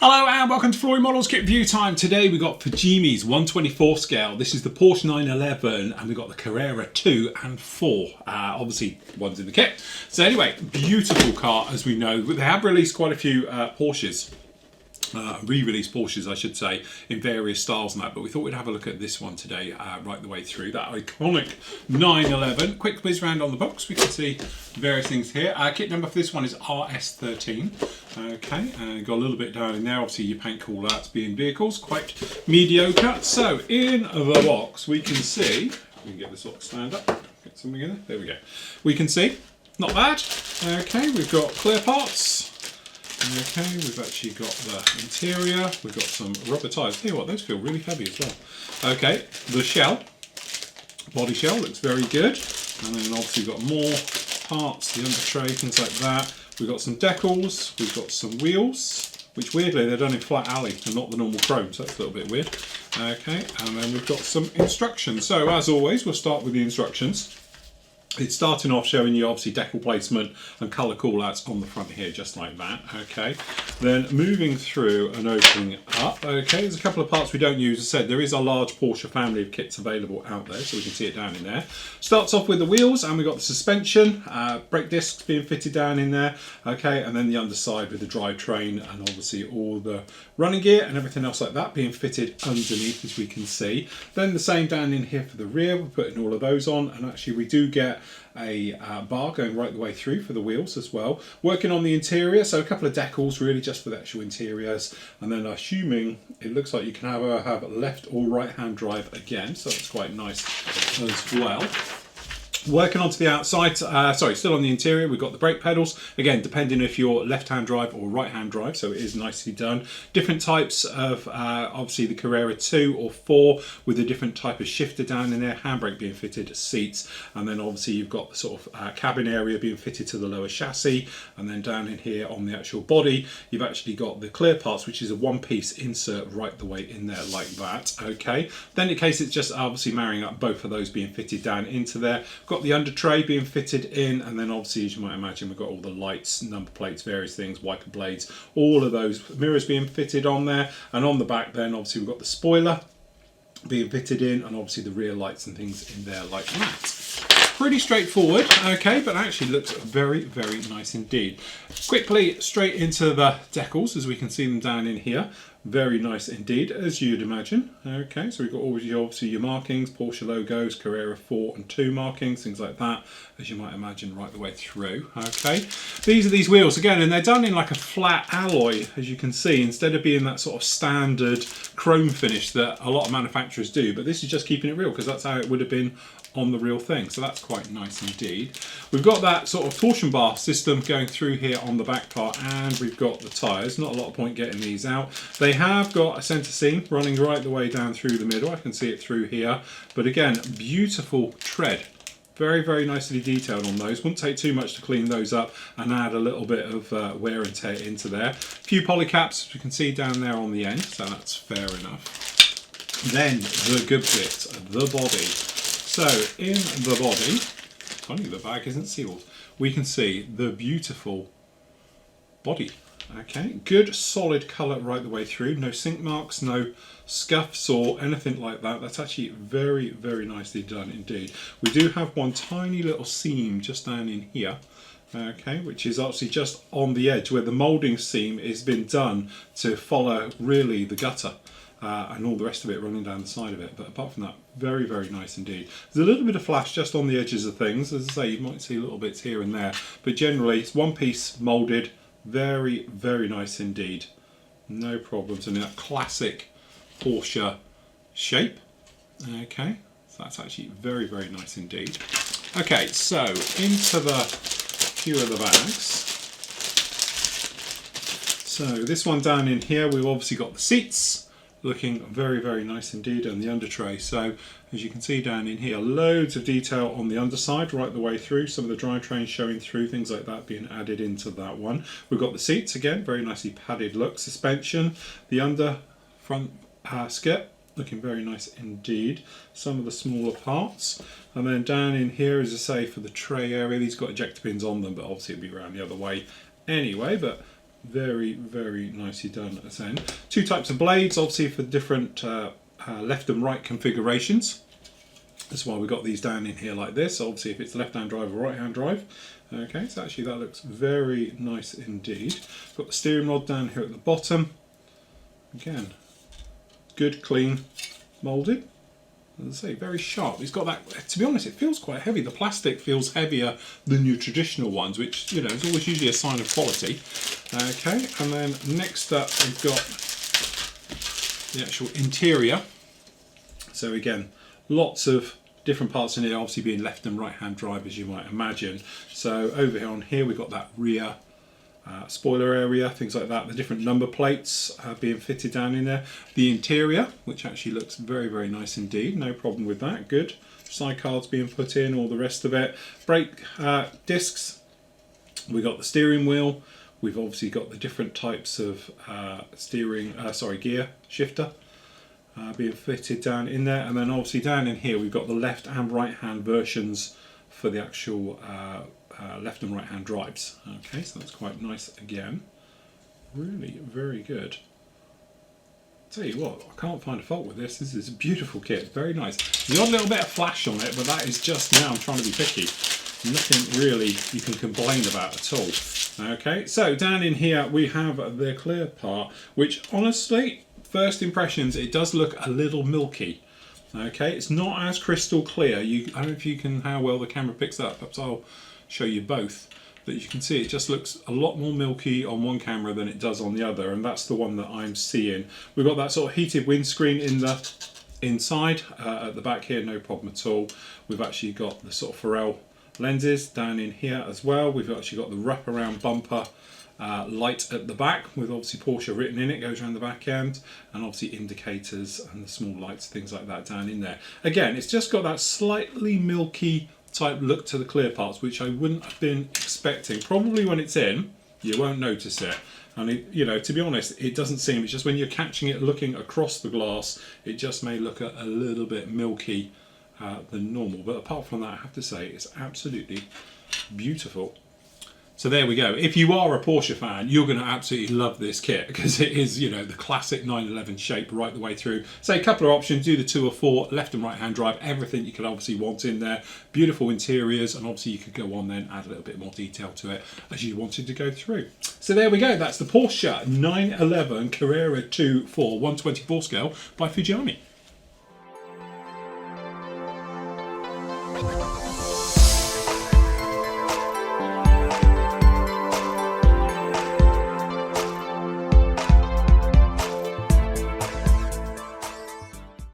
Hello and welcome to Flory Models Kit Review Time. Today we got Fujimi's 1/24 scale. This is the Porsche 911 and we got the Carrera 2 and 4. Obviously one's in the kit. So anyway, beautiful car as we know. They have released quite a few Porsches. Re-released Porsches I should say, in various styles and that, but we thought we'd have a look at this one today right the way through. That iconic 911. Quick whiz round on the box, we can see various things here. Kit number for this one is RS13. Okay, got a little bit down in there, obviously your paint call outs being Decals, quite mediocre. So in the box we can see, we can get this lot stand up, get something in there we go. We can see, not bad. Okay, we've got clear parts. Okay, we've actually got the interior, we've got some rubber tyres. Tell you what, those feel really heavy as well. Okay, the shell, body shell looks very good. And then obviously we've got more parts, the under tray, things like that. We've got some decals, we've got some wheels, which weirdly they're done in flat alley and not the normal chrome, so that's a little bit weird. Okay, and then we've got some instructions. So as always, we'll start with the instructions. It's starting off showing you obviously decal placement and colour call-outs on the front here, just like that. Okay, then moving through and opening up. Okay, there's a couple of parts we don't use. As I said, there is a large Porsche family of kits available out there, so we can see it down in there. Starts off with the wheels, and we've got the suspension, brake discs being fitted down in there. Okay, and then the underside with the drivetrain and obviously all the running gear and everything else like that being fitted underneath, as we can see. Then the same down in here for the rear. We're putting all of those on, and actually we do get a bar going right the way through for the wheels as well. Working on the interior, so a couple of decals really just for the actual interiors, and then assuming it looks like you can have left or right hand drive again, so that's quite nice as well. Working onto the outside, still on the interior, we've got the brake pedals. Again, depending if you're left-hand drive or right-hand drive, so it is nicely done. Different types of, obviously the Carrera 2 or 4 with a different type of shifter down in there, handbrake being fitted, seats, and then obviously you've got the sort of cabin area being fitted to the lower chassis, and then down in here on the actual body, you've actually got the clear parts, which is a one-piece insert right the way in there like that. Okay, then in case it's just obviously marrying up both of those being fitted down into there. Got the under tray being fitted in, and then obviously as you might imagine we've got all the lights, number plates, various things, wiper blades, all of those mirrors being fitted on there. And on the back then obviously we've got the spoiler being fitted in, and obviously the rear lights and things in there like that. Pretty straightforward, okay, but actually looks very, very nice indeed. Quickly straight into the decals, as we can see them down in here. Very nice indeed, as you'd imagine. Okay, so we've got all your, obviously your markings, Porsche logos, Carrera 4 and 2 markings, things like that, as you might imagine right the way through. Okay, these are these wheels again, and they're done in like a flat alloy, as you can see, instead of being that sort of standard chrome finish that a lot of manufacturers do. But this is just keeping it real, because that's how it would have been on the real thing, so that's quite nice indeed. We've got that sort of torsion bar system going through here on the back part, and we've got the tyres. Not a lot of point getting these out. They have got a centre seam running right the way down through the middle. I can see it through here, but again, beautiful tread. Very, very nicely detailed on those. Wouldn't take too much to clean those up and add a little bit of wear and tear into there. A few poly caps, as you can see down there on the end, so that's fair enough. Then the good bit, the body. So in the body, funny the bag isn't sealed, we can see the beautiful body. Okay, good solid colour right the way through, no sink marks, no scuffs or anything like that. That's actually very, very nicely done indeed. We do have one tiny little seam just down in here, okay, which is obviously just on the edge where the moulding seam has been done to follow really the gutter. And all the rest of it running down the side of it, but apart from that, very, very nice indeed. There's a little bit of flash just on the edges of things. As I say, you might see little bits here and there, but generally it's one piece moulded, very, very nice indeed. No problems, and that classic Porsche shape. Okay, so that's actually very, very nice indeed. Okay, so into the few of the bags. So this one down in here, we've obviously got the seats. Looking very, very nice indeed, and the under tray. So as you can see down in here, loads of detail on the underside right the way through, some of the drivetrain showing through, things like that being added into that one. We've got the seats again, very nicely padded look, suspension, the under front skirt looking very nice indeed, some of the smaller parts, and then down in here, as I say, for the tray area, these got ejector pins on them, but obviously it'll be around the other way anyway, but Very, very nicely done at this end. Two types of blades, obviously for different left and right configurations. That's why we got these down in here like this. Obviously if it's left-hand drive or right-hand drive. Okay, so actually that looks very nice indeed. Got the steering rod down here at the bottom. Again, good, clean, moulded. As I say, very sharp. It's got that, to be honest, it feels quite heavy. The plastic feels heavier than your traditional ones, which, you know, is always usually a sign of quality. Okay, and then next up we've got the actual interior. So again, lots of different parts in here, obviously being left and right hand drive, as you might imagine. So over here on here we've got that rear spoiler area, things like that, the different number plates being fitted down in there. The interior, which actually looks very, very nice indeed, no problem with that, good. Side cards being put in, all the rest of it. Brake discs, we got the steering wheel, we've obviously got the different types of gear shifter being fitted down in there, and then obviously down in here we've got the left and right hand versions for the actual left and right hand drives. Okay, so that's quite nice again. Really very good. Tell you what, I can't find a fault with this. This is a beautiful kit, very nice. The odd little bit of flash on it, but that is just now I'm trying to be picky. Nothing really you can complain about at all. Okay, so down in here we have the clear part, which honestly, first impressions, it does look a little milky. Okay, it's not as crystal clear. I don't know if you can, how well the camera picks up. Perhaps I'll show you both. But you can see it just looks a lot more milky on one camera than it does on the other, and that's the one that I'm seeing. We've got that sort of heated windscreen in the inside, at the back here, no problem at all. We've actually got the sort of Pharrell lenses down in here as well. We've actually got the wraparound bumper light at the back with obviously Porsche written in it, goes around the back end, and obviously indicators and the small lights, things like that down in there. Again, it's just got that slightly milky type look to the clear parts, which I wouldn't have been expecting. Probably when it's in, you won't notice it. And it, you know, to be honest, it doesn't seem, it's just when you're catching it looking across the glass, it just may look a little bit milky than normal. But apart from that, I have to say, it's absolutely beautiful. So there we go. If you are a Porsche fan, you're going to absolutely love this kit, because it is, you know, the classic 911 shape right the way through. So a couple of options, do the 2 or 4, left and right hand drive, everything you could obviously want in there. Beautiful interiors, and obviously you could go on then, add a little bit more detail to it as you wanted to go through. So there we go. That's the Porsche 911 Carrera 2 4 1/24 scale by Fujimi.